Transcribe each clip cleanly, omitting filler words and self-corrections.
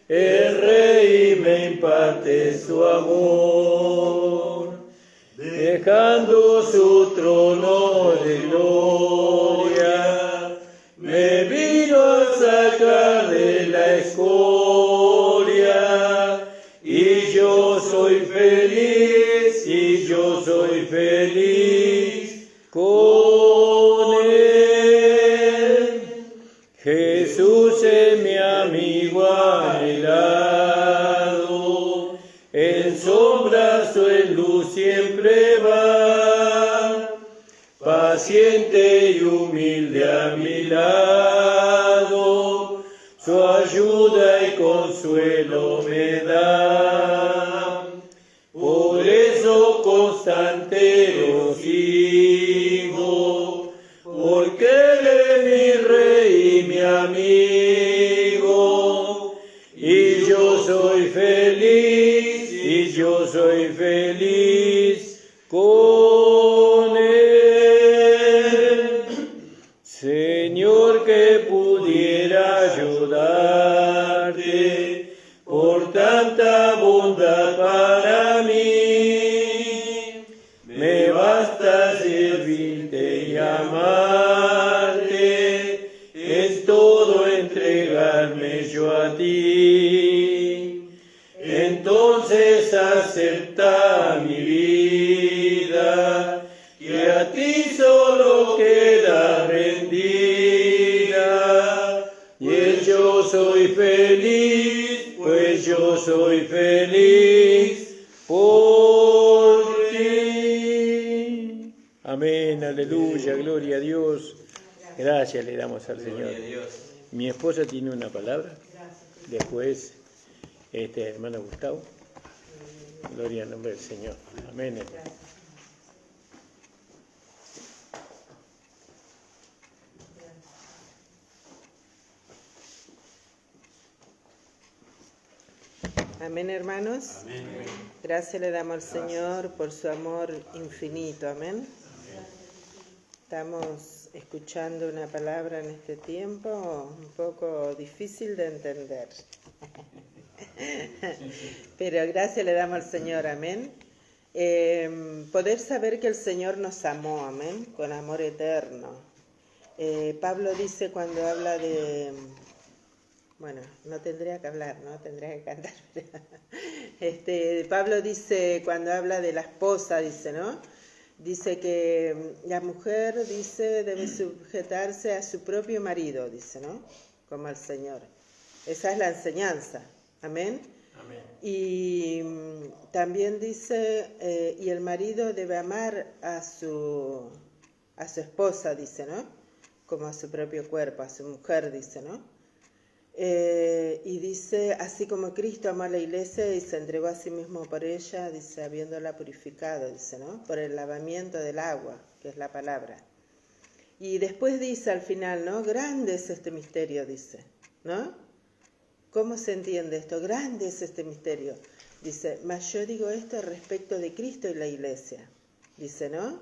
el Rey me imparte su amor, dejando su trono de gloria, me vino a sacar de la escoria, y yo soy feliz, y yo soy feliz con él. Jesús es mi amigo anhelado, en sombras o en luz siempre va, paciente y humilde a mi lado, su ayuda y consuelo me da. Por eso constante lo sigo, porque Él es mi Rey y mi amigo, y yo soy feliz, y yo soy feliz con Él. Señor, que pudiera ayudarte por tanta bondad para mí, me basta servirte y amarte, es todo entregarme yo a ti. Entonces acepta mi vida, que a ti solo queda rendida, y yo soy feliz, pues yo soy feliz por ti. Amén, aleluya, gloria a Dios. Gracias le damos al Señor. Mi esposa tiene una palabra, después hermano Gustavo. Gloria al nombre del Señor. Amén, hermano. Amén, hermanos. Amén. Gracias le damos al Señor por su amor infinito. Amén. Estamos escuchando una palabra en este tiempo un poco difícil de entender. Pero gracias le damos al Señor. Amén. Poder saber que el Señor nos amó. Amén. Con amor eterno. Pablo dice cuando habla de... Bueno, no tendría que hablar, ¿no? Tendría que cantar. Pablo dice, cuando habla de la esposa, dice, ¿no? Dice que la mujer, dice, debe sujetarse a su propio marido, dice, ¿no? Como al Señor. Esa es la enseñanza. Amén. Amén. Y también dice, y el marido debe amar a su esposa, dice, ¿no? Como a su propio cuerpo, a su mujer, dice, ¿no? Y dice, así como Cristo amó a la iglesia y se entregó a sí mismo por ella, dice, habiéndola purificado, dice, ¿no? Por el lavamiento del agua, que es la palabra. Y después dice al final, ¿no? Grande es este misterio, dice, ¿no? ¿Cómo se entiende esto? Grande es este misterio. Dice, mas yo digo esto respecto de Cristo y la iglesia, dice, ¿no?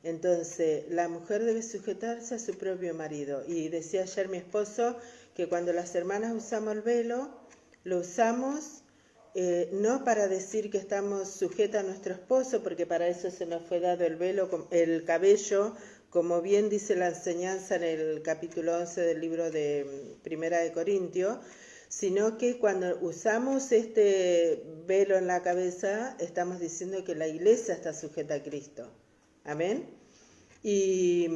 Entonces, la mujer debe sujetarse a su propio marido. Y decía ayer mi esposo que cuando las hermanas usamos el velo, lo usamos no para decir que estamos sujetas a nuestro esposo, porque para eso se nos fue dado el velo, el cabello, como bien dice la enseñanza en el capítulo 11 del libro de Primera de Corintios, sino que cuando usamos este velo en la cabeza, estamos diciendo que la iglesia está sujeta a Cristo. Amén. Y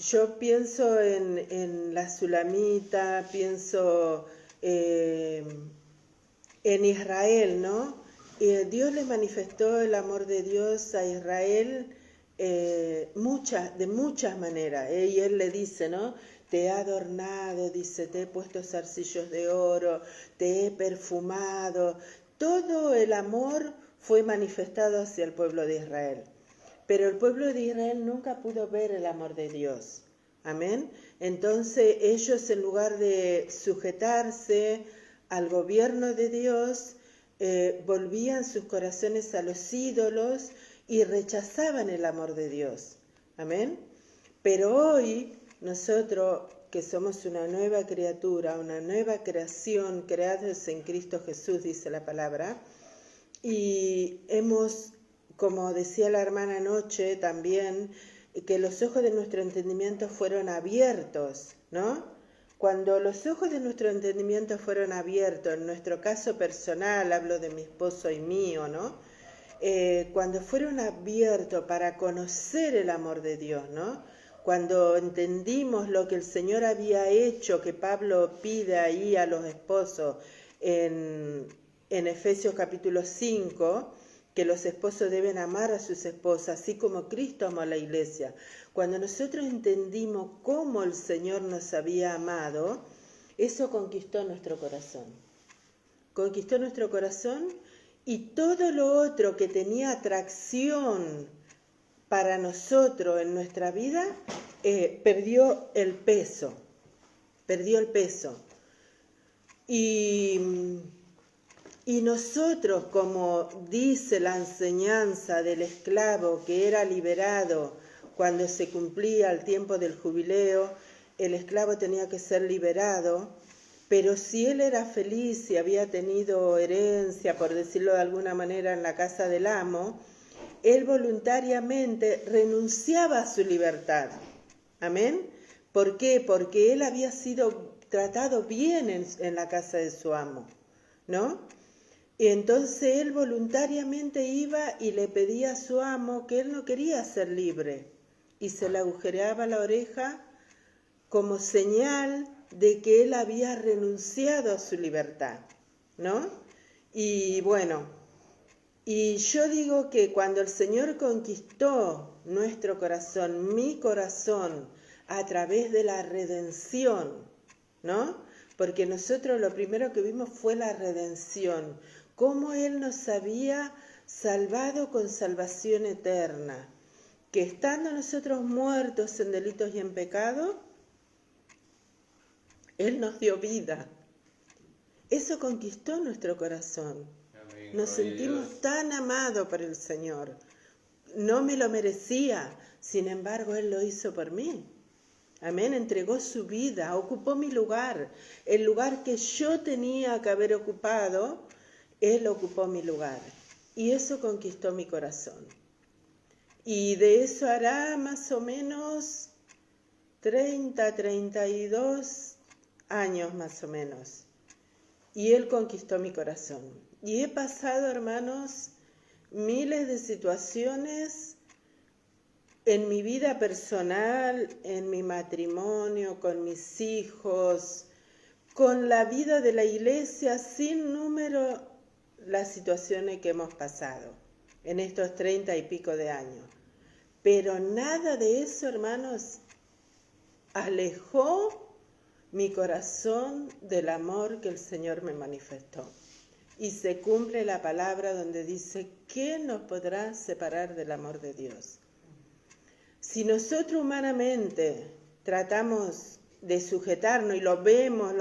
yo pienso en la Sulamita, pienso en Israel, ¿no? Dios le manifestó el amor de Dios a Israel de muchas maneras. Y Él le dice, ¿no? Te he adornado, dice, te he puesto zarcillos de oro, te he perfumado. Todo el amor fue manifestado hacia el pueblo de Israel. Pero el pueblo de Israel nunca pudo ver el amor de Dios. Amén. Entonces ellos, en lugar de sujetarse al gobierno de Dios, volvían sus corazones a los ídolos y rechazaban el amor de Dios. Amén. Pero hoy nosotros que somos una nueva criatura, una nueva creación, creados en Cristo Jesús, dice la palabra. Y hemos, como decía la hermana anoche también, que los ojos de nuestro entendimiento fueron abiertos, ¿no? Cuando los ojos de nuestro entendimiento fueron abiertos, en nuestro caso personal, hablo de mi esposo y mío, ¿no? Cuando fueron abiertos para conocer el amor de Dios, ¿no? Cuando entendimos lo que el Señor había hecho, que Pablo pide ahí a los esposos en Efesios capítulo 5, que los esposos deben amar a sus esposas, así como Cristo amó a la iglesia. Cuando nosotros entendimos cómo el Señor nos había amado, eso conquistó nuestro corazón. Conquistó nuestro corazón y todo lo otro que tenía atracción para nosotros en nuestra vida, perdió el peso. Y nosotros, como dice la enseñanza del esclavo que era liberado cuando se cumplía el tiempo del jubileo, el esclavo tenía que ser liberado, pero si él era feliz y había tenido herencia, por decirlo de alguna manera, en la casa del amo, él voluntariamente renunciaba a su libertad. ¿Amén? ¿Por qué? Porque él había sido tratado bien en la casa de su amo, ¿no? Y entonces él voluntariamente iba y le pedía a su amo que él no quería ser libre y se le agujereaba la oreja como señal de que él había renunciado a su libertad, ¿no? Y bueno, y yo digo que cuando el Señor conquistó nuestro corazón, mi corazón, a través de la redención, ¿no? Porque nosotros lo primero que vimos fue la redención, cómo Él nos había salvado con salvación eterna, que estando nosotros muertos en delitos y en pecado, Él nos dio vida. Eso conquistó nuestro corazón. Amén. Nos sentimos tan amados por el Señor. No me lo merecía, sin embargo, Él lo hizo por mí. Amén, entregó su vida, ocupó mi lugar. El lugar que yo tenía que haber ocupado, Él ocupó mi lugar. Y eso conquistó mi corazón. Y de eso hará más o menos 32 años más o menos. Y Él conquistó mi corazón. Y he pasado, hermanos, miles de situaciones en mi vida personal, en mi matrimonio, con mis hijos, con la vida de la iglesia, sin número las situaciones que hemos pasado en estos 30 y pico de años. Pero nada de eso, hermanos, alejó mi corazón del amor que el Señor me manifestó. Y se cumple la palabra donde dice, ¿quién nos podrá separar del amor de Dios? Si nosotros humanamente tratamos de sujetarnos, y lo vemos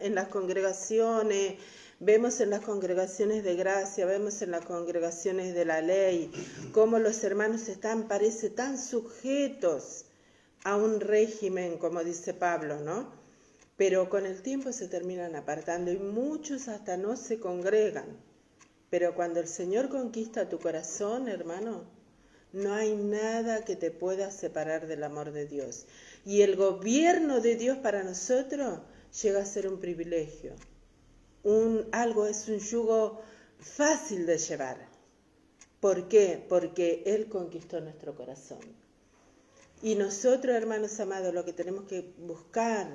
en las congregaciones, vemos en las congregaciones de gracia, vemos en las congregaciones de la ley, cómo los hermanos parece tan sujetos a un régimen, como dice Pablo, ¿no? Pero con el tiempo se terminan apartando y muchos hasta no se congregan. Pero cuando el Señor conquista tu corazón, hermano, no hay nada que te pueda separar del amor de Dios. Y el gobierno de Dios para nosotros llega a ser un privilegio. Es un yugo fácil de llevar. ¿Por qué? Porque Él conquistó nuestro corazón. Y nosotros, hermanos amados, lo que tenemos que buscar,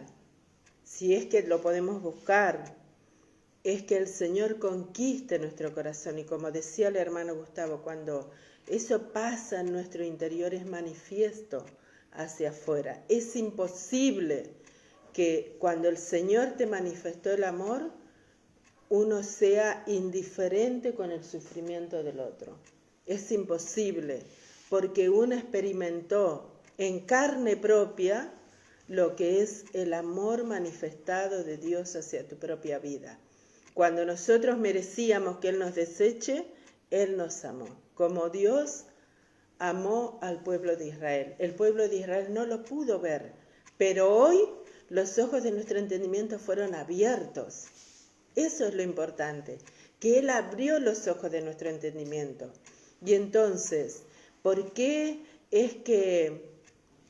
si es que lo podemos buscar, es que el Señor conquiste nuestro corazón. Y como decía el hermano Gustavo, cuando eso pasa en nuestro interior es manifiesto hacia afuera. Es imposible que cuando el Señor te manifestó el amor, uno sea indiferente con el sufrimiento del otro. Es imposible, porque uno experimentó en carne propia lo que es el amor manifestado de Dios hacia tu propia vida. Cuando nosotros merecíamos que Él nos deseche, Él nos amó, como Dios amó al pueblo de Israel. El pueblo de Israel no lo pudo ver, pero hoy los ojos de nuestro entendimiento fueron abiertos. Eso es lo importante, que Él abrió los ojos de nuestro entendimiento. Y entonces, ¿por qué es que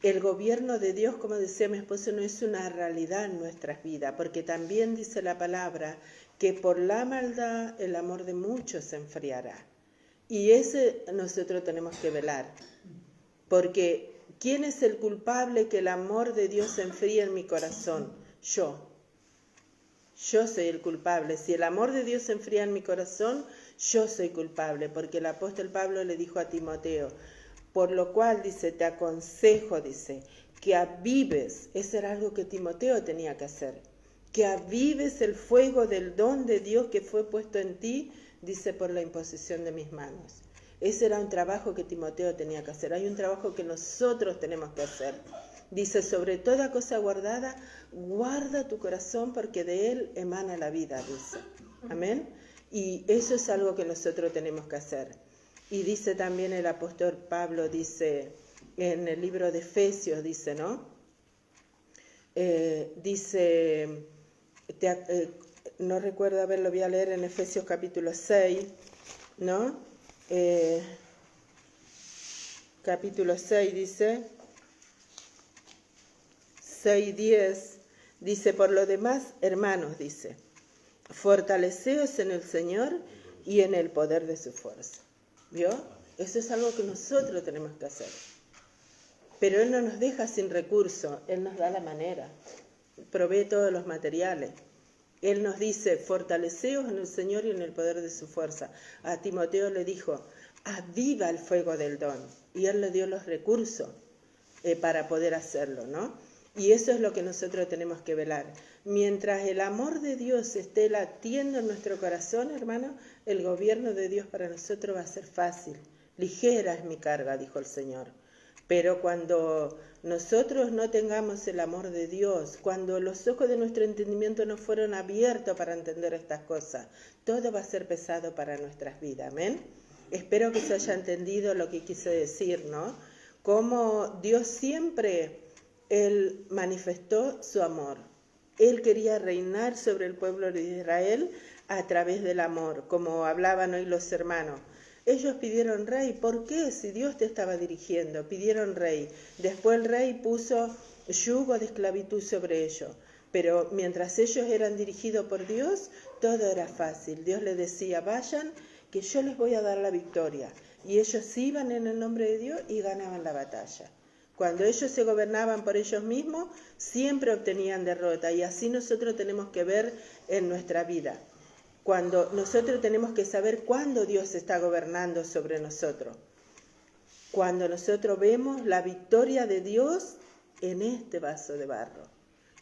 el gobierno de Dios, como decía mi esposo, no es una realidad en nuestras vidas? Porque también dice la palabra que por la maldad el amor de muchos se enfriará. Y ese nosotros tenemos que velar. Porque ¿quién es el culpable que el amor de Dios se enfríe en mi corazón? Yo. Yo soy el culpable. Si el amor de Dios se enfría en mi corazón, yo soy culpable. Porque el apóstol Pablo le dijo a Timoteo, por lo cual, dice, te aconsejo, dice, que avives. Eso era algo que Timoteo tenía que hacer. Que avives el fuego del don de Dios que fue puesto en ti, dice, por la imposición de mis manos. Ese era un trabajo que Timoteo tenía que hacer. Hay un trabajo que nosotros tenemos que hacer. Dice, sobre toda cosa guardada, guarda tu corazón porque de él emana la vida, dice. Amén. Y eso es algo que nosotros tenemos que hacer. Y dice también el apóstol Pablo, dice, en el libro de Efesios, dice, ¿no? No recuerdo, a ver, lo voy a leer en Efesios capítulo 6, ¿no? Capítulo 6 dice, 6:10, dice, por lo demás, hermanos, dice, fortaleceos en el Señor y en el poder de su fuerza. ¿Vio? Eso es algo que nosotros tenemos que hacer. Pero Él no nos deja sin recursos, Él nos da la manera, provee todos los materiales. Él nos dice, fortaleceos en el Señor y en el poder de su fuerza. A Timoteo le dijo, aviva el fuego del don. Y Él le dio los recursos para poder hacerlo, ¿no? Y eso es lo que nosotros tenemos que velar. Mientras el amor de Dios esté latiendo en nuestro corazón, hermano, el gobierno de Dios para nosotros va a ser fácil. Ligera es mi carga, dijo el Señor. Pero cuando nosotros no tengamos el amor de Dios, cuando los ojos de nuestro entendimiento no fueron abiertos para entender estas cosas, todo va a ser pesado para nuestras vidas. Amén. Espero que se haya entendido lo que quise decir, ¿no? Cómo Dios siempre, Él manifestó su amor. Él quería reinar sobre el pueblo de Israel a través del amor, como hablaban hoy los hermanos. Ellos pidieron rey. ¿Por qué? Si Dios te estaba dirigiendo, pidieron rey. Después el rey puso yugo de esclavitud sobre ellos. Pero mientras ellos eran dirigidos por Dios, todo era fácil. Dios les decía, vayan, que yo les voy a dar la victoria. Y ellos iban en el nombre de Dios y ganaban la batalla. Cuando ellos se gobernaban por ellos mismos, siempre obtenían derrota. Y así nosotros tenemos que ver en nuestra vida. Cuando nosotros tenemos que saber cuándo Dios está gobernando sobre nosotros. Cuando nosotros vemos la victoria de Dios en este vaso de barro.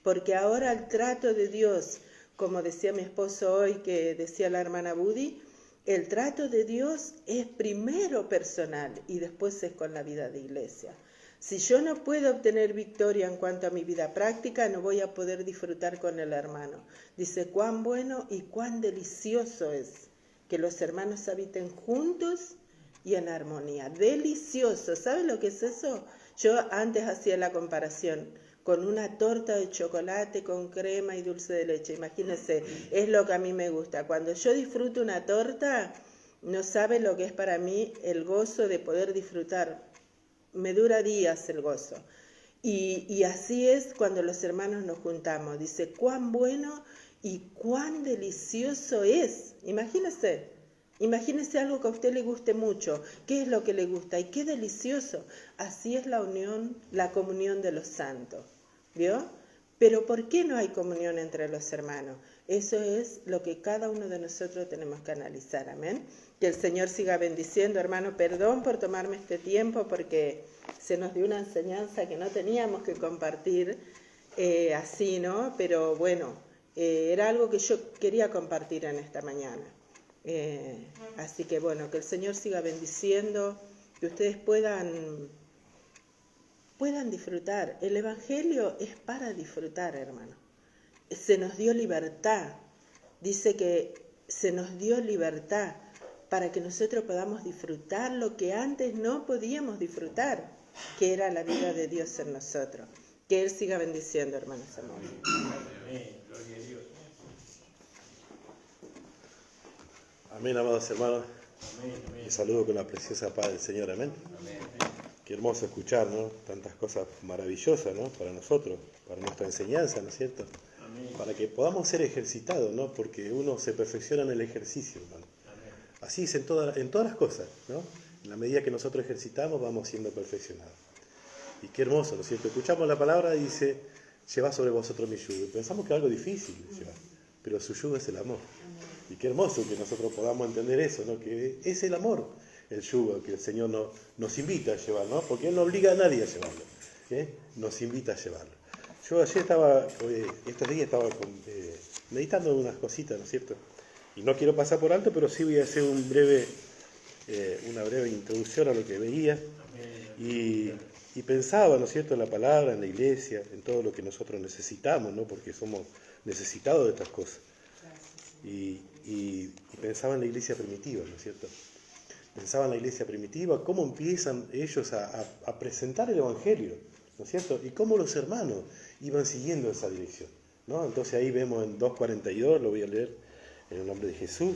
Porque ahora el trato de Dios, como decía mi esposo hoy, que decía la hermana Budi, el trato de Dios es primero personal y después es con la vida de iglesia. Si yo no puedo obtener victoria en cuanto a mi vida práctica, no voy a poder disfrutar con el hermano. Dice, cuán bueno y cuán delicioso es que los hermanos habiten juntos y en armonía. Delicioso. ¿Sabe lo que es eso? Yo antes hacía la comparación con una torta de chocolate con crema y dulce de leche. Imagínense, es lo que a mí me gusta. Cuando yo disfruto una torta, no sabe lo que es para mí el gozo de poder disfrutar. Me dura días el gozo. Y así es cuando los hermanos nos juntamos. Dice, cuán bueno y cuán delicioso es. Imagínese algo que a usted le guste mucho. ¿Qué es lo que le gusta? Y qué delicioso. Así es la unión, la comunión de los santos. ¿Vio? Pero ¿por qué no hay comunión entre los hermanos? Eso es lo que cada uno de nosotros tenemos que analizar. Amén. Que el Señor siga bendiciendo, hermano. Perdón por tomarme este tiempo porque se nos dio una enseñanza que no teníamos que compartir así, ¿no? Pero bueno, era algo que yo quería compartir en esta mañana. Así que bueno, que el Señor siga bendiciendo, que ustedes puedan disfrutar. El Evangelio es para disfrutar, hermano. Se nos dio libertad. Dice que se nos dio libertad para que nosotros podamos disfrutar lo que antes no podíamos disfrutar, que era la vida de Dios en nosotros. Que Él siga bendiciendo, hermanos amados. Amén, gloria a Dios. Amén, amados hermanos. Amén, amén. Les saludo con la preciosa paz del Señor. Amén. Qué hermoso escuchar, ¿no? Tantas cosas maravillosas, ¿no? Para nosotros, para nuestra enseñanza, ¿no es cierto? Amén. Para que podamos ser ejercitados, ¿no? Porque uno se perfecciona en el ejercicio, hermano. Amén. Así es en todas las cosas, ¿no? En la medida que nosotros ejercitamos, vamos siendo perfeccionados. Y qué hermoso, ¿no es cierto? Escuchamos la palabra y dice, llevad sobre vosotros mi yugo. Y pensamos que es algo difícil de llevar, pero su yugo es el amor. Y qué hermoso que nosotros podamos entender eso, ¿no? Que es el amor, el yugo que el Señor nos invita a llevar, ¿no? Porque Él no obliga a nadie a llevarlo, nos invita a llevarlo. Yo ayer estos días estaba meditando unas cositas, ¿no es cierto? Y no quiero pasar por alto, pero sí voy a hacer una breve introducción a lo que veía. Y pensaba, ¿no es cierto?, en la palabra, en la iglesia, en todo lo que nosotros necesitamos, ¿no? Porque somos necesitados de estas cosas. Y pensaba en la iglesia primitiva, ¿no es cierto? Pensaba en la iglesia primitiva, cómo empiezan ellos a presentar el Evangelio, ¿no es cierto? Y cómo los hermanos iban siguiendo esa dirección, ¿no? Entonces ahí vemos en 2:42, lo voy a leer en el nombre de Jesús.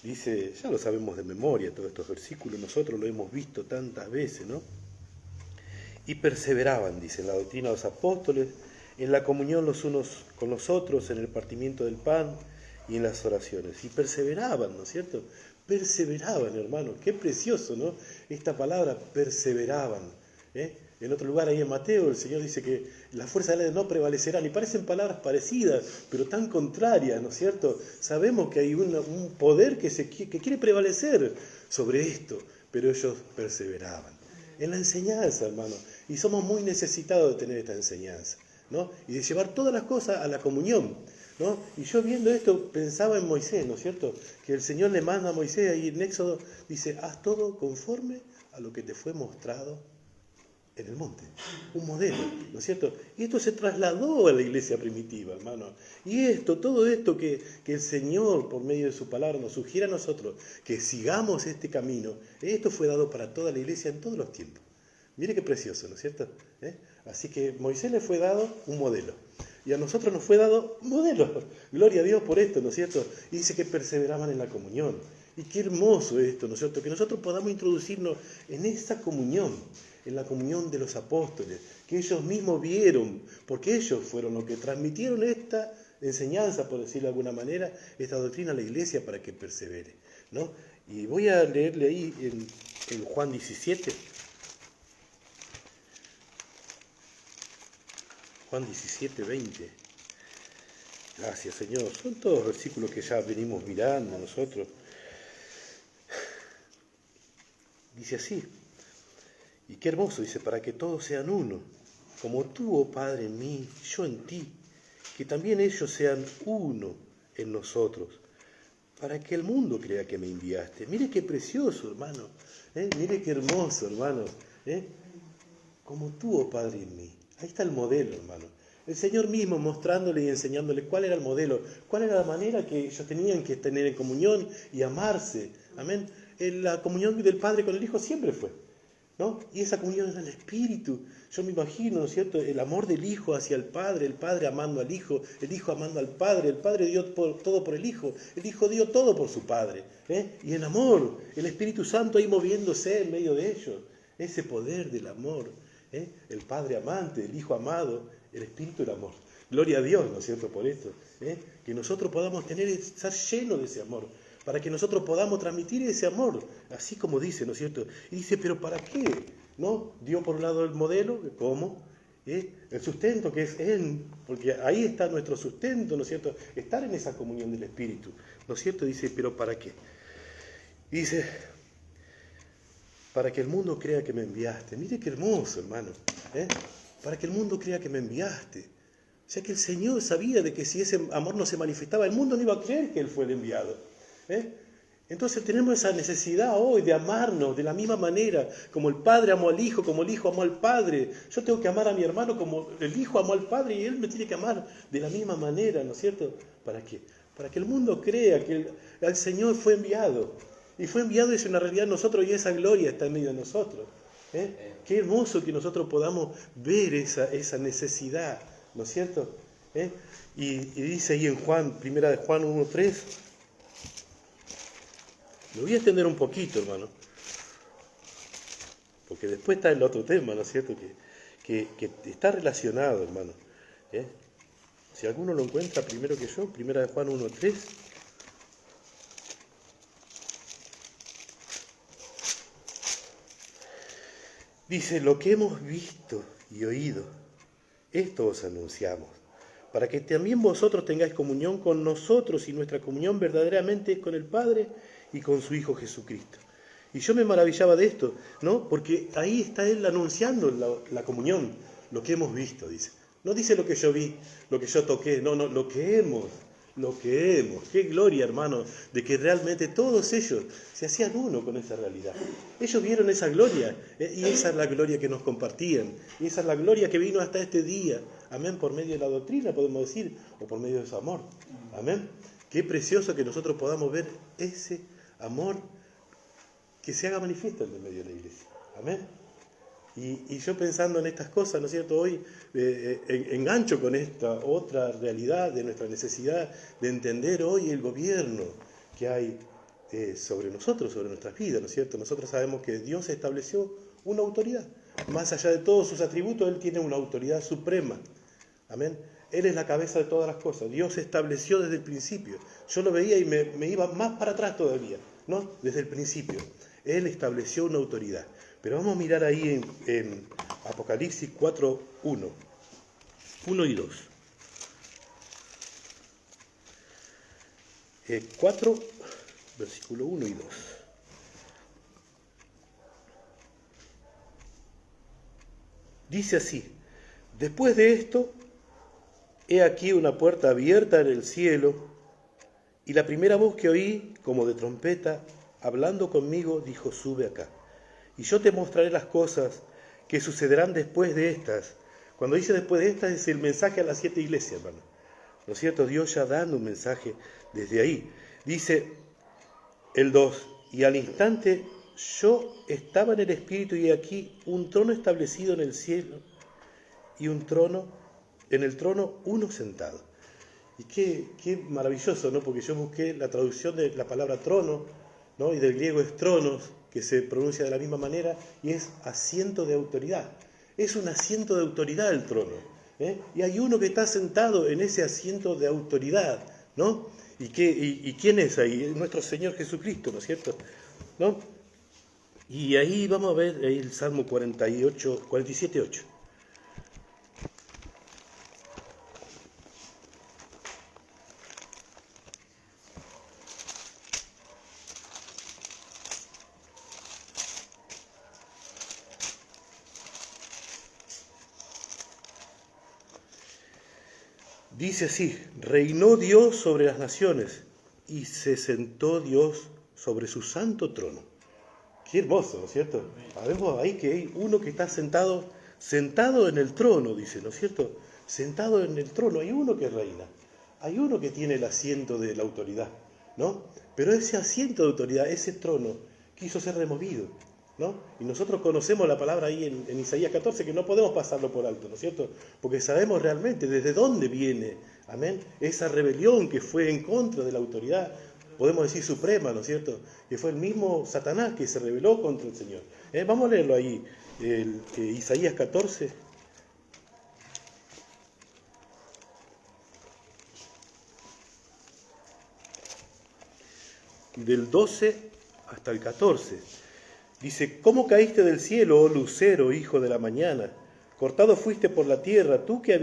Dice, ya lo sabemos de memoria todos estos versículos, nosotros lo hemos visto tantas veces, ¿no? Y perseveraban, dice, en la doctrina de los apóstoles, en la comunión los unos con los otros, en el partimiento del pan y en las oraciones. Y perseveraban, ¿no es cierto? Perseveraban, hermano. Qué precioso, ¿no? Esta palabra, perseveraban. En otro lugar, ahí en Mateo, el Señor dice que las fuerzas de la ley no prevalecerán. Y parecen palabras parecidas, pero tan contrarias, ¿no es cierto? Sabemos que hay un poder que quiere prevalecer sobre esto, pero ellos perseveraban. En la enseñanza, hermano. Y somos muy necesitados de tener esta enseñanza, ¿no? Y de llevar todas las cosas a la comunión, ¿no? Y yo viendo esto pensaba en Moisés, ¿no es cierto? Que el Señor le manda a Moisés ahí en Éxodo, dice, haz todo conforme a lo que te fue mostrado en el monte. Un modelo, ¿no es cierto? Y esto se trasladó a la iglesia primitiva, hermano. Y todo esto que el Señor, por medio de su palabra, nos sugiere a nosotros, que sigamos este camino, esto fue dado para toda la iglesia en todos los tiempos. Mire qué precioso, ¿no es cierto? Así que Moisés le fue dado un modelo. Y a nosotros nos fue dado un modelo. Gloria a Dios por esto, ¿no es cierto? Y dice que perseveraban en la comunión. Y qué hermoso esto, ¿no es cierto? Que nosotros podamos introducirnos en esa comunión, en la comunión de los apóstoles, que ellos mismos vieron, porque ellos fueron los que transmitieron esta enseñanza, por decirlo de alguna manera, esta doctrina a la iglesia para que persevere, ¿no? Y voy a leerle ahí en Juan 17. Juan 17, 20. Gracias, Señor. Son todos versículos que ya venimos mirando nosotros. Dice así. Y qué hermoso, dice, para que todos sean uno, como tú, oh Padre, en mí, yo en ti, que también ellos sean uno en nosotros, para que el mundo crea que me enviaste. Mire qué precioso, hermano. Mire qué hermoso, hermano. Como tú, oh Padre, en mí. Ahí está el modelo, hermano. El Señor mismo mostrándole y enseñándole cuál era el modelo, cuál era la manera que ellos tenían que tener en comunión y amarse. Amén. La comunión del Padre con el Hijo siempre fue, ¿no? Y esa comunión era el Espíritu. Yo me imagino, ¿no es cierto?, el amor del Hijo hacia el Padre amando al Hijo, el Hijo amando al Padre, el Padre dio todo por el Hijo dio todo por su Padre. Y en amor, el Espíritu Santo ahí moviéndose en medio de ellos. Ese poder del amor. El Padre amante, el Hijo amado, el Espíritu del amor. Gloria a Dios, ¿no es cierto?, por esto. Que nosotros podamos estar llenos de ese amor, para que nosotros podamos transmitir ese amor, así como dice, ¿no es cierto? Y dice, ¿pero para qué? ¿No? Dio por un lado el modelo, ¿cómo? El sustento que es Él, porque ahí está nuestro sustento, ¿no es cierto? Estar en esa comunión del Espíritu, ¿no es cierto? Dice, ¿pero para qué? Y dice, para que el mundo crea que me enviaste. Mire qué hermoso, hermano. Para que el mundo crea que me enviaste. O sea que el Señor sabía de que si ese amor no se manifestaba, el mundo no iba a creer que Él fue el enviado. Entonces tenemos esa necesidad hoy de amarnos de la misma manera, como el Padre amó al Hijo, como el Hijo amó al Padre. Yo tengo que amar a mi hermano como el Hijo amó al Padre y Él me tiene que amar de la misma manera, ¿no es cierto? ¿Para qué? Para que el mundo crea que el Señor fue enviado. Y fue enviado, es una realidad en nosotros y esa gloria está en medio de nosotros. Qué hermoso que nosotros podamos ver esa necesidad, ¿no es cierto? Y dice ahí en Juan, primera de Juan 1:3, lo voy a extender un poquito, hermano, porque después está el otro tema, ¿no es cierto? Que está relacionado, hermano. Si alguno lo encuentra primero que yo, primera de Juan 1:3. Dice, lo que hemos visto y oído, esto os anunciamos, para que también vosotros tengáis comunión con nosotros, y nuestra comunión verdaderamente es con el Padre y con su Hijo Jesucristo. Y yo me maravillaba de esto, ¿no? Porque ahí está Él anunciando la comunión, lo que hemos visto, dice. No dice lo que yo vi, lo que yo toqué, no, lo que hemos. Qué gloria, hermano, de que realmente todos ellos se hacían uno con esa realidad. Ellos vieron esa gloria, y esa es la gloria que nos compartían, y esa es la gloria que vino hasta este día. Amén, por medio de la doctrina, podemos decir, o por medio de su amor. Amén. Qué precioso que nosotros podamos ver ese amor que se haga manifiesto en el medio de la iglesia. Amén. Y yo pensando en estas cosas, ¿no es cierto? Hoy engancho con esta otra realidad de nuestra necesidad de entender hoy el gobierno que hay sobre nosotros, sobre nuestras vidas, ¿no es cierto? Nosotros sabemos que Dios estableció una autoridad. Más allá de todos sus atributos, Él tiene una autoridad suprema. Amén. Él es la cabeza de todas las cosas. Dios estableció desde el principio. Yo lo veía y me iba más para atrás todavía, ¿no? Desde el principio. Él estableció una autoridad. Pero vamos a mirar ahí en Apocalipsis 4:1. 1 y 2. 4, versículo 1 y 2. Dice así: después de esto, he aquí una puerta abierta en el cielo, y la primera voz que oí, como de trompeta, hablando conmigo, dijo: sube acá, y yo te mostraré las cosas que sucederán después de estas. Cuando dice después de estas, es el mensaje a las 7 iglesias, hermano. ¿No es cierto? Dios ya dando un mensaje desde ahí. Dice el 2, y al instante yo estaba en el Espíritu, y aquí un trono establecido en el cielo, y un trono, en el trono uno sentado. Y qué maravilloso, ¿no? Porque yo busqué la traducción de la palabra trono, ¿no? Y del griego es tronos, que se pronuncia de la misma manera, y es asiento de autoridad. Es un asiento de autoridad el trono, y hay uno que está sentado en ese asiento de autoridad, ¿no? ¿Y quién es ahí? Nuestro Señor Jesucristo, ¿no es cierto? ¿No? Y ahí vamos a ver ahí el Salmo 47:8. Dice así: reinó Dios sobre las naciones, y se sentó Dios sobre su santo trono. Qué hermoso, ¿no es cierto? Vemos ahí que hay uno que está sentado en el trono, dice, ¿no es cierto? Sentado en el trono, hay uno que reina, hay uno que tiene el asiento de la autoridad, ¿no? Pero ese asiento de autoridad, ese trono, quiso ser removido, ¿no? Y nosotros conocemos la palabra ahí en Isaías 14, que no podemos pasarlo por alto, ¿no es cierto? Porque sabemos realmente desde dónde viene, amén, esa rebelión que fue en contra de la autoridad, podemos decir suprema, ¿no es cierto? Que fue el mismo Satanás que se rebeló contra el Señor. Vamos a leerlo ahí, Isaías 14. Del 12 hasta el 14. Dice: ¿cómo caíste del cielo, oh lucero, hijo de la mañana? Cortado fuiste por la tierra, tú que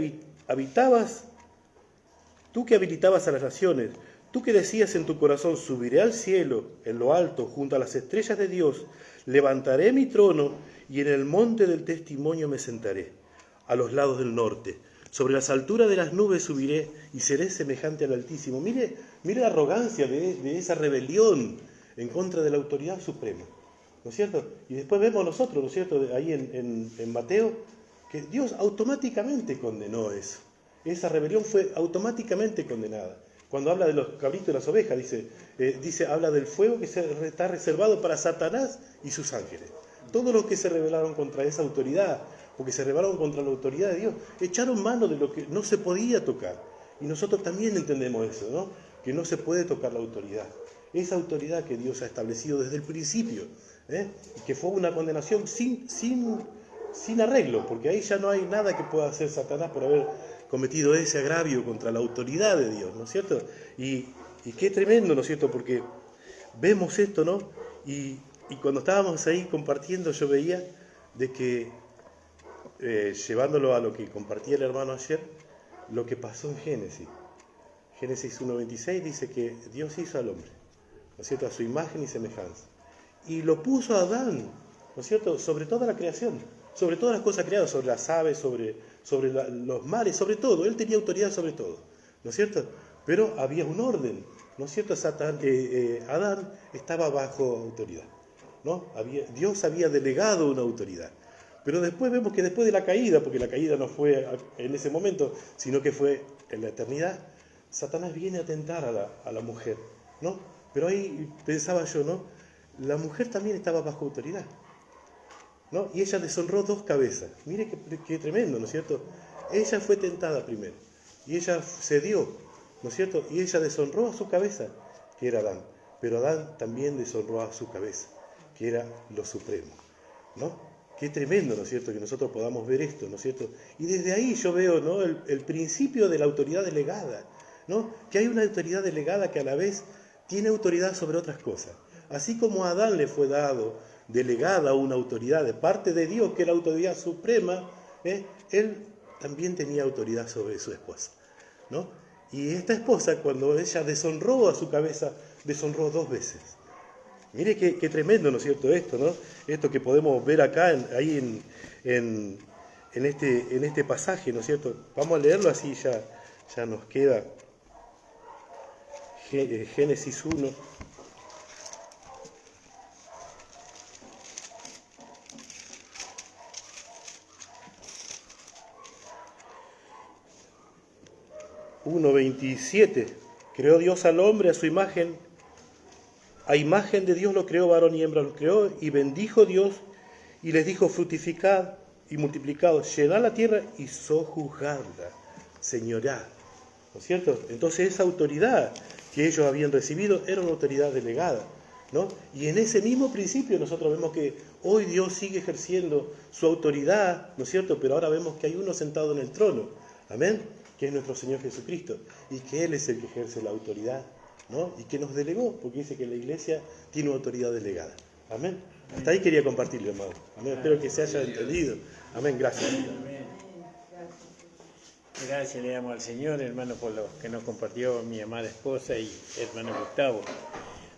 habilitabas a las naciones, tú que decías en tu corazón: subiré al cielo, en lo alto, junto a las estrellas de Dios, levantaré mi trono, y en el monte del testimonio me sentaré, a los lados del norte. Sobre las alturas de las nubes subiré, y seré semejante al Altísimo. Mire la arrogancia de esa rebelión en contra de la autoridad suprema, ¿no es cierto? Y después vemos nosotros, ¿no es cierto?, ahí en Mateo, que Dios automáticamente condenó eso. Esa rebelión fue automáticamente condenada. Cuando habla de los cabritos y las ovejas, habla del fuego que está reservado para Satanás y sus ángeles. todos los que se rebelaron contra esa autoridad, porque se rebelaron contra la autoridad de Dios, echaron mano de lo que no se podía tocar. Y nosotros también entendemos eso, ¿no? Que no se puede tocar la autoridad. Esa autoridad que Dios ha establecido desde el principio, y que fue una condenación sin arreglo, porque ahí ya no hay nada que pueda hacer Satanás por haber cometido ese agravio contra la autoridad de Dios, ¿no es cierto? Y qué tremendo, ¿no es cierto? Porque vemos esto, ¿no? Y cuando estábamos ahí compartiendo, yo veía de que, llevándolo a lo que compartía el hermano ayer, lo que pasó en Génesis. Génesis 1:26 dice que Dios hizo al hombre, ¿no es cierto?, a su imagen y semejanza. Y lo puso a Adán, ¿no es cierto?, sobre toda la creación, sobre todas las cosas creadas, sobre las aves, sobre los mares, sobre todo. Él tenía autoridad sobre todo, ¿no es cierto? Pero había un orden, ¿no es cierto? Adán estaba bajo autoridad, ¿no? Dios había delegado una autoridad. Pero después vemos que después de la caída, porque la caída no fue en ese momento, sino que fue en la eternidad, Satanás viene a tentar a la mujer, ¿no? Pero ahí pensaba yo, ¿no? La mujer también estaba bajo autoridad, ¿no? Y ella deshonró dos cabezas. Mire qué tremendo, ¿no es cierto? Ella fue tentada primero, y ella cedió, ¿no es cierto? Y ella deshonró a su cabeza, que era Adán. Pero Adán también deshonró a su cabeza, que era lo supremo, ¿no? Qué tremendo, ¿no es cierto?, que nosotros podamos ver esto, ¿no es cierto? Y desde ahí yo veo, ¿no?, el principio de la autoridad delegada, ¿no? Que hay una autoridad delegada que a la vez tiene autoridad sobre otras cosas. Así como a Adán le fue dado, delegada una autoridad de parte de Dios, que es la autoridad suprema, él también tenía autoridad sobre su esposa, ¿no? Y esta esposa, cuando ella deshonró a su cabeza, deshonró dos veces. Mire qué tremendo, ¿no es cierto?, esto, ¿no? Esto que podemos ver acá, ahí en este pasaje, ¿no es cierto? Vamos a leerlo así, ya nos queda Génesis 1. Uno 27. Creó Dios al hombre a su imagen. A imagen de Dios lo creó, varón y hembra lo creó, y bendijo Dios y les dijo: fructificad y multiplicaos, llenad la tierra y sojuzgadla, señorad, ¿no es cierto? Entonces esa autoridad que ellos habían recibido era una autoridad delegada, ¿no? Y en ese mismo principio nosotros vemos que hoy Dios sigue ejerciendo su autoridad, ¿no es cierto? Pero ahora vemos que hay uno sentado en el trono, amén, que es nuestro Señor Jesucristo, y que Él es el que ejerce la autoridad, ¿no? Y que nos delegó, porque dice que la iglesia tiene una autoridad delegada. Amén. Hasta ahí quería compartirlo, hermano. Amén. Espero que se haya entendido. Amén. Gracias. Amén. Gracias le damos al Señor, hermano, por lo que nos compartió mi amada esposa y hermano Gustavo.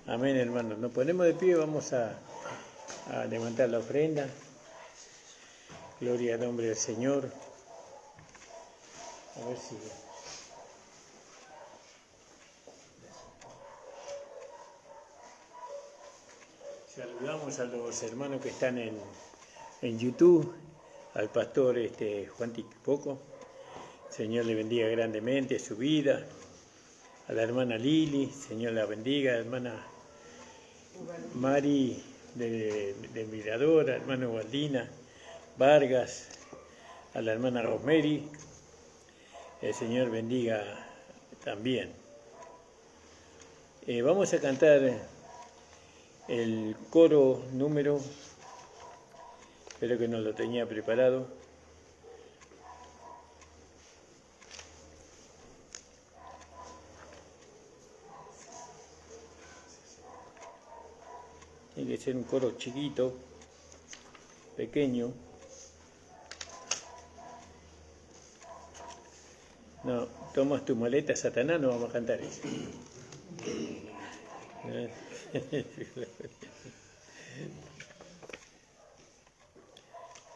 Amén, hermano. Nos ponemos de pie, vamos a levantar la ofrenda. Gloria al nombre del Señor. A ver si... Saludamos a los hermanos que están en YouTube, al pastor Juan Tiquipoco. Señor le bendiga grandemente su vida. A la hermana Lili, Señor la bendiga. A la hermana Mari de Mirador, a la hermana Waldina Vargas, a la hermana Rosemary. El Señor bendiga también. Vamos a cantar el coro número, espero que no lo tenía preparado. Tiene que ser un coro chiquito, pequeño. No, tomas tu maleta, Satanás, no vamos a cantar eso.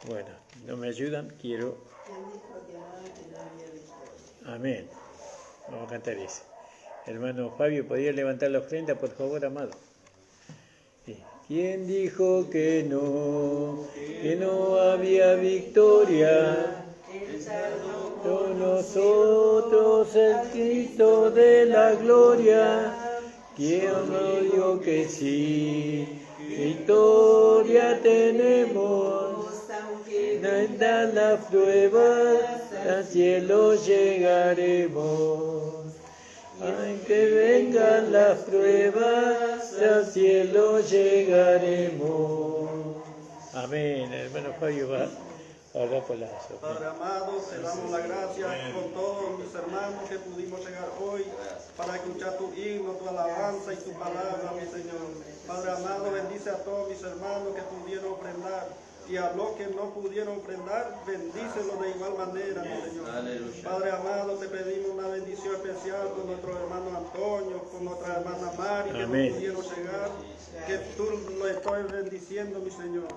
Bueno, no me ayudan, quiero... Amén. Vamos a cantar eso. Hermano Fabio, ¿podría levantar la ofrenda, por favor, amado? Sí. ¿Quién dijo que no había victoria? Con nosotros el Cristo de la gloria. ¿Quién no dijo que sí, victoria tenemos. Vengan las pruebas, al cielo llegaremos. Aunque vengan las pruebas, al cielo llegaremos. Amén. El hermano Fabio va a hablar por las ofrendas. Padre amado, te damos la gracia con todos mis hermanos que pudimos llegar hoy para escuchar tu himno, tu alabanza y tu palabra, mi Señor. Padre amado, bendice a todos mis hermanos que pudieron ofrendar. Y a los que no pudieron ofrendar, bendícelos de igual manera, mi Señor. Aleluya. Padre amado, te pedimos una bendición especial por nuestro hermano Antonio, por nuestra hermana Mari, que Amén. no pudieron llegar, que tú lo estoy bendiciendo, mi Señor.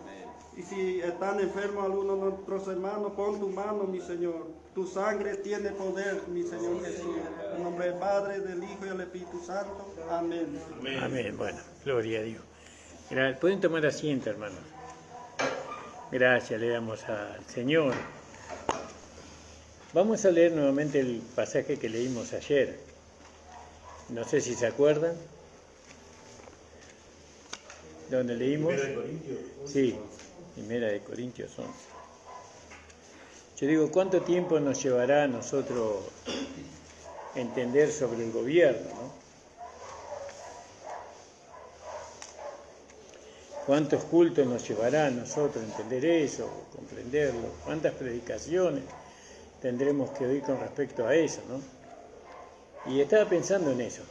Y si están enfermos algunos de nuestros hermanos, pon tu mano, mi Señor. Tu sangre tiene poder, mi Señor Jesús. En nombre del Padre, del Hijo y del Espíritu Santo. Amén. Amén. Bueno, gloria a Dios. Pueden tomar asiento, hermanos. Gracias le damos al Señor. Vamos a leer nuevamente el pasaje que leímos ayer. No sé si se acuerdan. ¿Dónde leímos? Sí, 1 de Corintios 11. Yo digo, ¿cuánto tiempo nos llevará a nosotros entender sobre el gobierno, ¿no? ¿Cuántos cultos nos llevará a nosotros entender eso, comprenderlo? ¿Cuántas predicaciones tendremos que oír con respecto a eso, ¿no? Y estaba pensando en eso.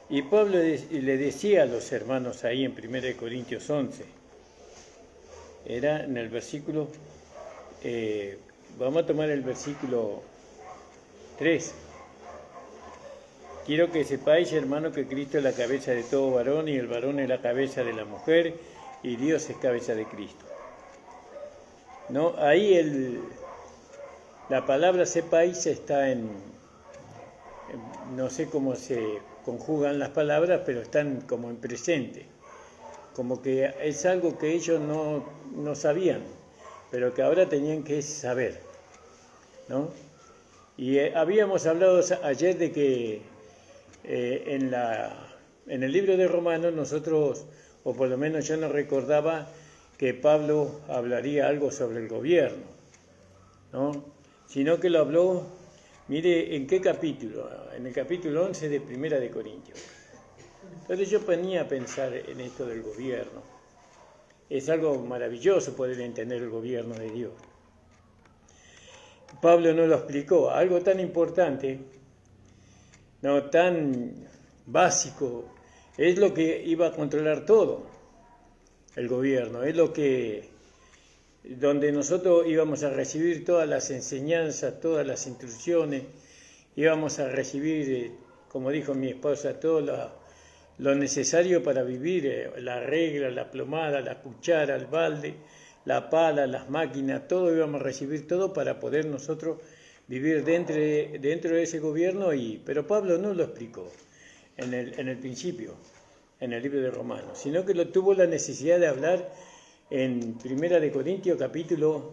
Y Pablo le decía a los hermanos ahí en 1 Corintios 11, era en el versículo, vamos a tomar el versículo 3. Quiero que sepáis, hermano, que Cristo es la cabeza de todo varón y el varón es la cabeza de la mujer y Dios es cabeza de Cristo. ¿No? Ahí la palabra sepáis está no sé cómo se conjugan las palabras, pero están como en presente. Como que es algo que ellos no sabían, pero que ahora tenían que saber, ¿no? Y habíamos hablado ayer de que en el libro de Romanos nosotros, o por lo menos yo no recordaba que Pablo hablaría algo sobre el gobierno, ¿no? Sino que lo habló, mire, ¿en qué capítulo? En el capítulo 11 de 1 de Corintios. Entonces yo venía a pensar en esto del gobierno. Es algo maravilloso poder entender el gobierno de Dios. Pablo nos lo explicó, algo tan importante, no tan básico, es lo que iba a controlar todo el gobierno, es donde nosotros íbamos a recibir todas las enseñanzas, todas las instrucciones, íbamos a recibir, como dijo mi esposa, todo lo necesario para vivir, la regla, la plomada, la cuchara, el balde, la pala, las máquinas, todo íbamos a recibir todo para poder nosotros vivir dentro de ese gobierno, pero Pablo no lo explicó en el principio, en el libro de Romanos, sino que lo tuvo la necesidad de hablar en 1 de Corintios capítulo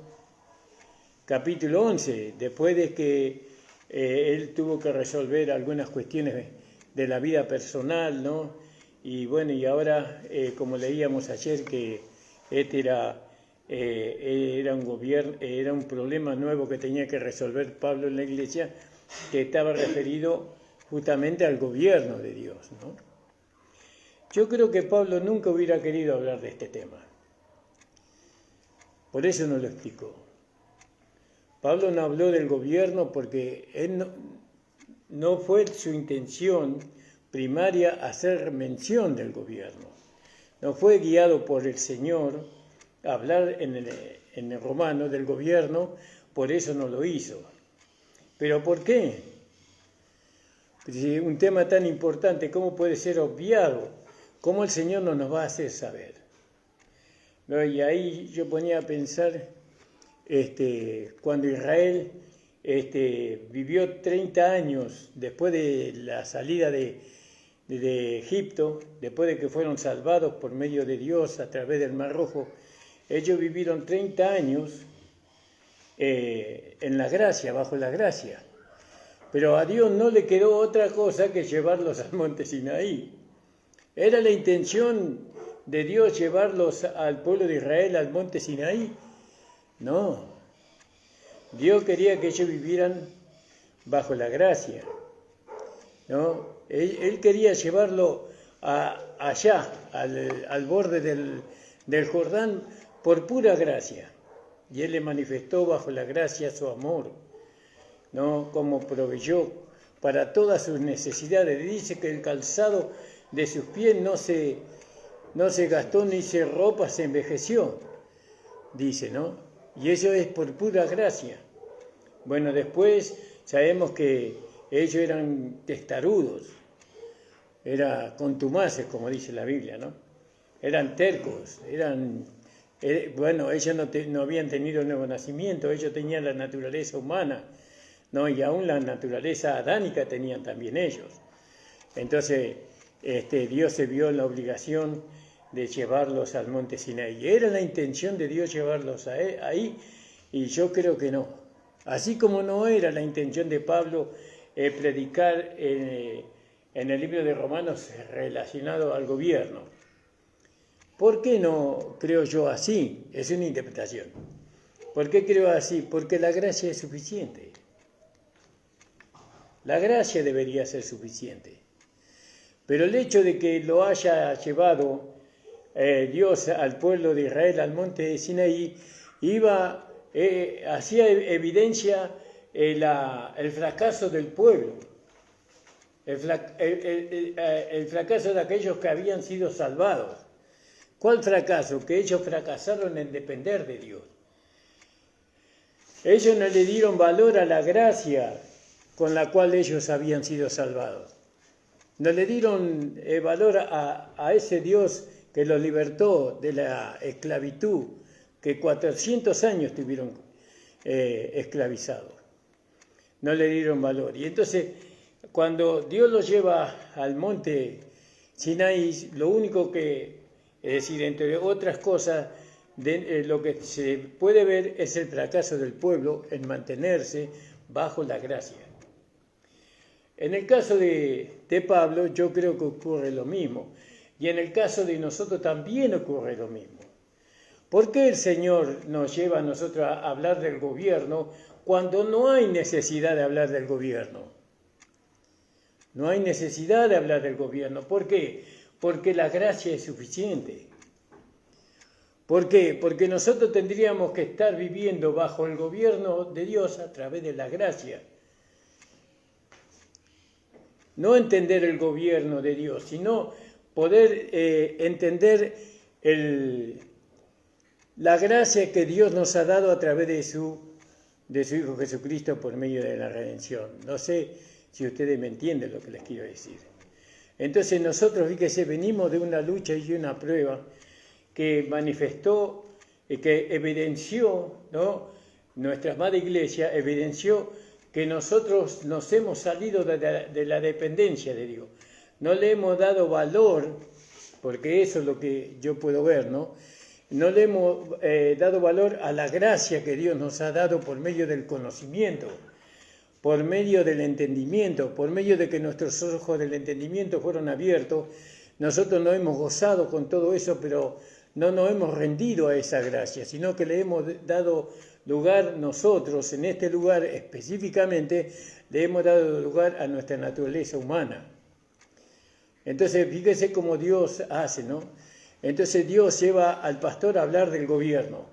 11, después de que él tuvo que resolver algunas cuestiones de la vida personal, ¿no? Y bueno, y ahora, como leíamos ayer, que este era un problema nuevo que tenía que resolver Pablo en la iglesia, que estaba referido justamente al gobierno de Dios, ¿no? Yo creo que Pablo nunca hubiera querido hablar de este tema. Por eso no lo explicó. Pablo no habló del gobierno porque él no fue su intención primaria hacer mención del gobierno. No fue guiado por el Señor a hablar en el Romano del gobierno, por eso no lo hizo. ¿Pero por qué? Si un tema tan importante, ¿cómo puede ser obviado? ¿Cómo el Señor no nos va a hacer saber? ¿No? Y ahí yo ponía a pensar, cuando Israel vivió 30 años después de la salida de Egipto, después de que fueron salvados por medio de Dios a través del Mar Rojo, ellos vivieron 30 años en la gracia, bajo la gracia. Pero a Dios no le quedó otra cosa que llevarlos al monte Sinaí. ¿Era la intención de Dios llevarlos al pueblo de Israel al monte Sinaí? No. Dios quería que ellos vivieran bajo la gracia, ¿no? Él quería llevarlo allá, al borde del Jordán, por pura gracia. Y Él le manifestó bajo la gracia su amor, ¿no? Como proveyó para todas sus necesidades. Dice que el calzado de sus pies no se gastó ni se ropa, se envejeció, dice, ¿no? Y eso es por pura gracia. Bueno, después sabemos que ellos eran testarudos, eran contumaces, como dice la Biblia, ¿no? Eran tercos, bueno, ellos no habían tenido nuevo nacimiento, ellos tenían la naturaleza humana, ¿no? Y aún la naturaleza adánica tenían también ellos. Entonces, Dios se vio en la obligación de llevarlos al monte Sinaí. ¿Era la intención de Dios llevarlos ahí? Y yo creo que no. Así como no era la intención de Pablo predicar en el libro de Romanos relacionado al gobierno. ¿Por qué no creo yo así? Es una interpretación. ¿Por qué creo así? Porque la gracia es suficiente. La gracia debería ser suficiente. Pero el hecho de que lo haya llevado Dios al pueblo de Israel al monte Sinaí hacía evidencia el fracaso del pueblo, el fracaso de aquellos que habían sido salvados. ¿Cuál fracaso? Que ellos fracasaron en depender de Dios. Ellos no le dieron valor a la gracia con la cual ellos habían sido salvados. No le dieron valor a ese Dios que los libertó de la esclavitud, que 400 años estuvieron esclavizados. No le dieron valor. Y entonces, cuando Dios los lleva al monte Sinaí, lo único que, es decir, entre otras cosas, lo que se puede ver es el fracaso del pueblo en mantenerse bajo la gracia. En el caso de Pablo, yo creo que ocurre lo mismo. Y en el caso de nosotros también ocurre lo mismo. ¿Por qué el Señor nos lleva a nosotros a hablar del gobierno cuando no hay necesidad de hablar del gobierno? No hay necesidad de hablar del gobierno. ¿Por qué? Porque la gracia es suficiente. ¿Por qué? Porque nosotros tendríamos que estar viviendo bajo el gobierno de Dios a través de la gracia. No entender el gobierno de Dios, sino poder entender la gracia que Dios nos ha dado a través de su Hijo Jesucristo por medio de la redención. No sé si ustedes me entienden lo que les quiero decir. Entonces nosotros, fíjense, venimos de una lucha y una prueba que manifestó, que evidenció, ¿no? Nuestra amada Iglesia evidenció que nosotros nos hemos salido de la dependencia de Dios. No le hemos dado valor, porque eso es lo que yo puedo ver, ¿no? No le hemos dado valor a la gracia que Dios nos ha dado por medio del conocimiento, por medio del entendimiento, por medio de que nuestros ojos del entendimiento fueron abiertos. Nosotros no hemos gozado con todo eso, pero no nos hemos rendido a esa gracia, sino que le hemos dado lugar nosotros, en este lugar específicamente, le hemos dado lugar a nuestra naturaleza humana. Entonces, fíjese cómo Dios hace, ¿no? Entonces Dios lleva al pastor a hablar del gobierno.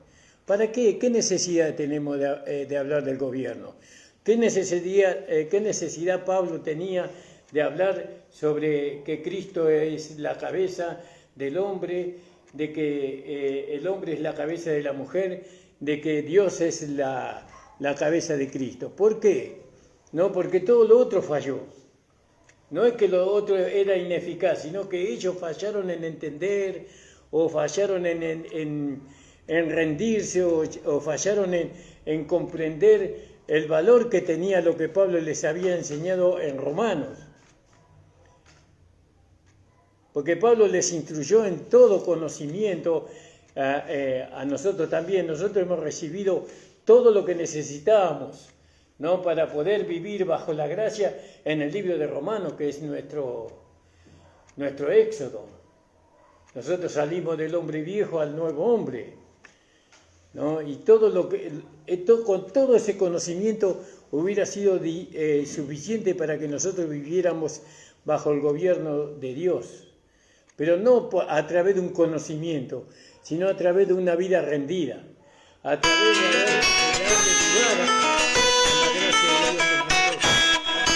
¿Para qué? ¿Qué necesidad tenemos de hablar del gobierno? ¿Qué necesidad Pablo tenía de hablar sobre que Cristo es la cabeza del hombre, de que el hombre es la cabeza de la mujer, de que Dios es la cabeza de Cristo? ¿Por qué? No, porque todo lo otro falló. No es que lo otro era ineficaz, sino que ellos fallaron en entender, o fallaron en rendirse, o fallaron en comprender el valor que tenía lo que Pablo les había enseñado en Romanos. Porque Pablo les instruyó en todo conocimiento, a nosotros también. Nosotros hemos recibido todo lo que necesitábamos, ¿no? Para poder vivir bajo la gracia en el libro de Romanos, que es nuestro nuestro éxodo. Nosotros salimos del hombre viejo al nuevo hombre, ¿no? Y con todo ese conocimiento hubiera sido suficiente para que nosotros viviéramos bajo el gobierno de Dios, pero no a través de un conocimiento, sino a través de una vida rendida, a través de darle lugar a la gracia de Dios en nosotros. Bueno,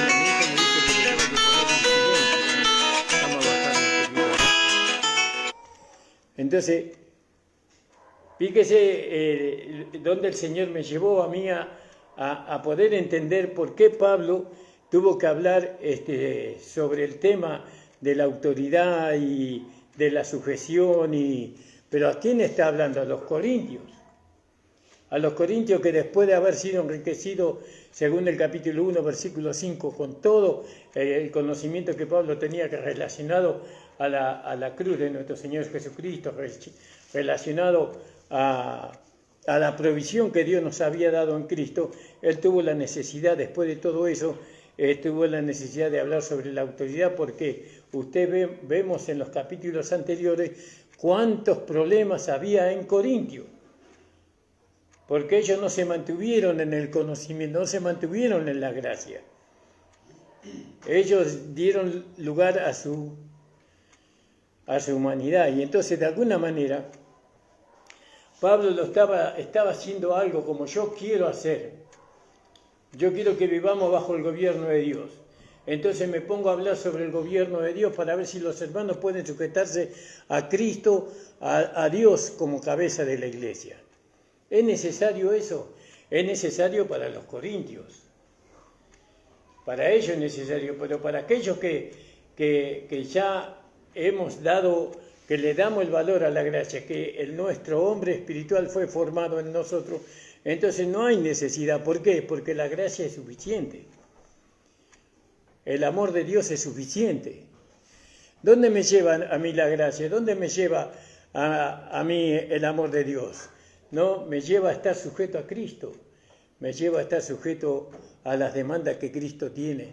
mi hijo me dice que le tengo que poner un silencio. Vamos a bajar un poquito. Entonces, fíjese dónde el Señor me llevó a mí a poder entender por qué Pablo tuvo que hablar sobre el tema de la autoridad y de la sujeción. Pero ¿a quién está hablando? A los corintios. A los corintios que después de haber sido enriquecidos, según el capítulo 1, versículo 5, con todo el conocimiento que Pablo tenía relacionado a la cruz de nuestro Señor Jesucristo, relacionado a la provisión que Dios nos había dado en Cristo, él tuvo la necesidad, después de todo eso, tuvo la necesidad de hablar sobre la autoridad, porque vemos en los capítulos anteriores cuántos problemas había en Corintio, porque ellos no se mantuvieron en el conocimiento, no se mantuvieron en la gracia. Ellos dieron lugar a su humanidad, y entonces de alguna manera Pablo estaba haciendo algo como yo quiero hacer. Yo quiero que vivamos bajo el gobierno de Dios. Entonces me pongo a hablar sobre el gobierno de Dios para ver si los hermanos pueden sujetarse a Cristo, a Dios como cabeza de la iglesia. ¿Es necesario eso? Es necesario para los corintios. Para ellos es necesario, pero para aquellos que ya hemos dado, que le damos el valor a la gracia, que nuestro hombre espiritual fue formado en nosotros, entonces no hay necesidad. ¿Por qué? Porque la gracia es suficiente. El amor de Dios es suficiente. ¿Dónde me lleva a mí la gracia? ¿Dónde me lleva a mí el amor de Dios? No, me lleva a estar sujeto a Cristo. Me lleva a estar sujeto a las demandas que Cristo tiene,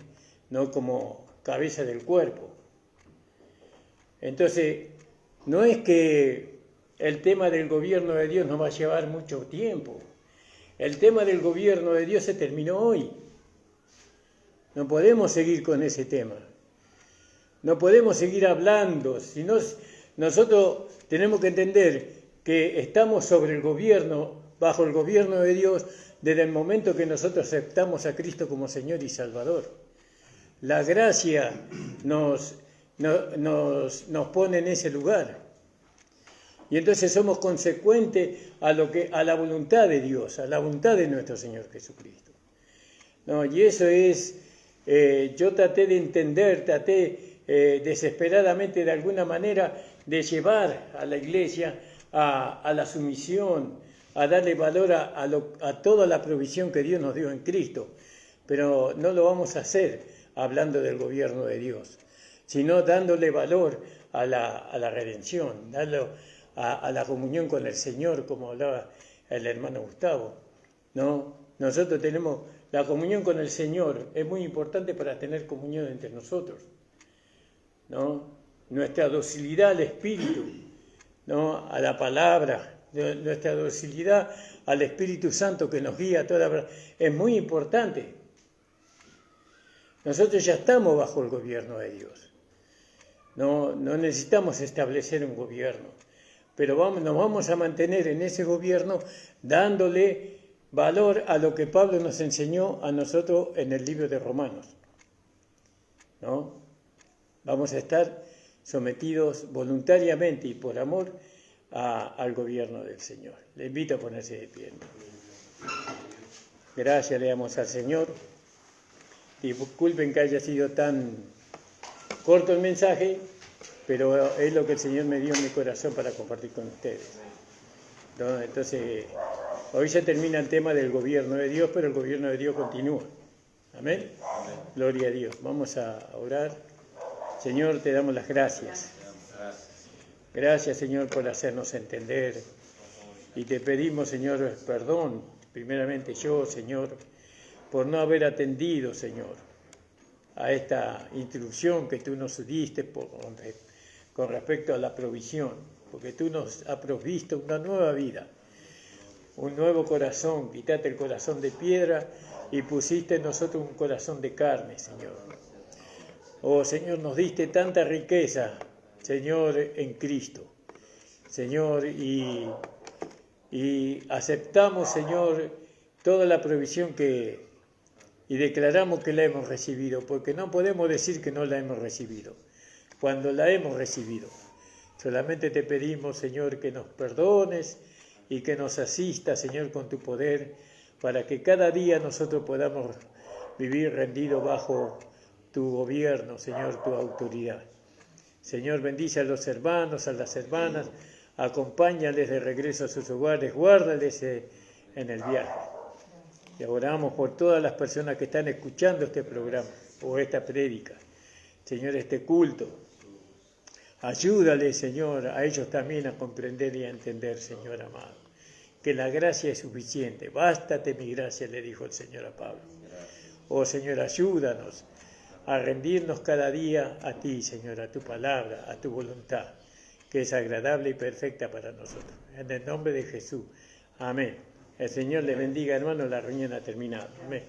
no como cabeza del cuerpo. Entonces, no es que el tema del gobierno de Dios nos va a llevar mucho tiempo. El tema del gobierno de Dios se terminó hoy. No podemos seguir con ese tema. No podemos seguir hablando. Nosotros tenemos que entender que estamos sobre el gobierno, bajo el gobierno de Dios, desde el momento que nosotros aceptamos a Cristo como Señor y Salvador. La gracia nos pone en ese lugar. Y entonces somos consecuentes a la voluntad de Dios, a la voluntad de nuestro Señor Jesucristo. No, y eso es, yo traté de entender, desesperadamente de alguna manera de llevar a la iglesia a la sumisión, a darle valor a toda la provisión que Dios nos dio en Cristo. Pero no lo vamos a hacer hablando del gobierno de Dios, sino dándole valor a la redención, a la comunión con el Señor, como hablaba el hermano Gustavo, ¿no? Nosotros tenemos la comunión con el Señor, es muy importante para tener comunión entre nosotros, ¿no? Nuestra docilidad al Espíritu, ¿no? A la palabra, nuestra docilidad al Espíritu Santo que nos guía a toda verdad, es muy importante. Nosotros ya estamos bajo el gobierno de Dios, no necesitamos establecer un gobierno. Pero nos vamos a mantener en ese gobierno dándole valor a lo que Pablo nos enseñó a nosotros en el libro de Romanos, ¿no? Vamos a estar sometidos voluntariamente y por amor al gobierno del Señor. Le invito a ponerse de pie. Gracias le damos al Señor. Disculpen que haya sido tan corto el mensaje, pero es lo que el Señor me dio en mi corazón para compartir con ustedes, ¿no? Entonces, hoy se termina el tema del gobierno de Dios, pero el gobierno de Dios continúa. ¿Amén? Amén. Gloria a Dios. Vamos a orar. Señor, te damos las gracias. Gracias, Señor, por hacernos entender. Y te pedimos, Señor, perdón, primeramente yo, Señor, por no haber atendido, Señor, a esta instrucción que tú nos diste con respecto a la provisión, porque tú nos has provisto una nueva vida, un nuevo corazón, quitaste el corazón de piedra y pusiste en nosotros un corazón de carne, Señor. Oh Señor, nos diste tanta riqueza, Señor, en Cristo, Señor, y aceptamos, Señor, toda la provisión y declaramos que la hemos recibido, porque no podemos decir que no la hemos recibido, cuando la hemos recibido. Solamente te pedimos, Señor, que nos perdones y que nos asistas, Señor, con tu poder, para que cada día nosotros podamos vivir rendidos bajo tu gobierno, Señor, tu autoridad. Señor, bendice a los hermanos, a las hermanas, acompáñales de regreso a sus hogares, guárdales en el viaje. Y oramos por todas las personas que están escuchando este programa o esta prédica. Señor, este culto. Ayúdale, Señor, a ellos también a comprender y a entender, Señor amado, que la gracia es suficiente. Bástate mi gracia, le dijo el Señor a Pablo. Oh, Señor, ayúdanos a rendirnos cada día a ti, Señor, a tu palabra, a tu voluntad, que es agradable y perfecta para nosotros. En el nombre de Jesús. Amén. El Señor les bendiga, hermanos. La reunión ha terminado. Amén.